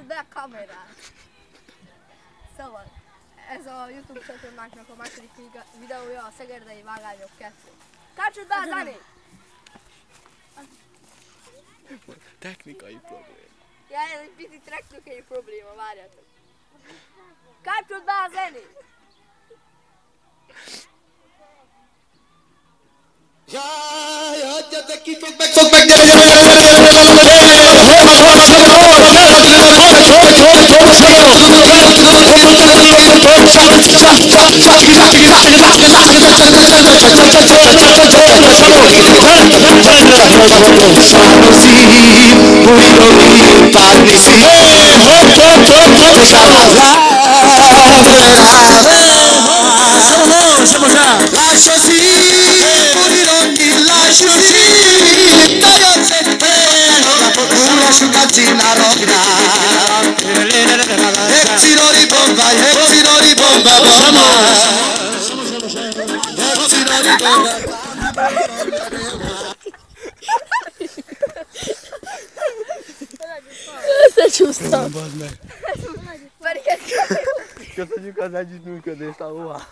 Kapcsold be a kamerát! Szóval, ez a YouTube csatornáknak a második videója, a Szegerdei Vágányok 2. Kapcsold be a zenét! Technikai probléma. Ja, ez egy pici technikai probléma, várjátok. Kapcsold be a zenét! Jaj, hagyjatok ki, fog meg, gyere, Összecsúsztam. Bazd meg. Pedig ez Köszönjük az együttműködést, ahová.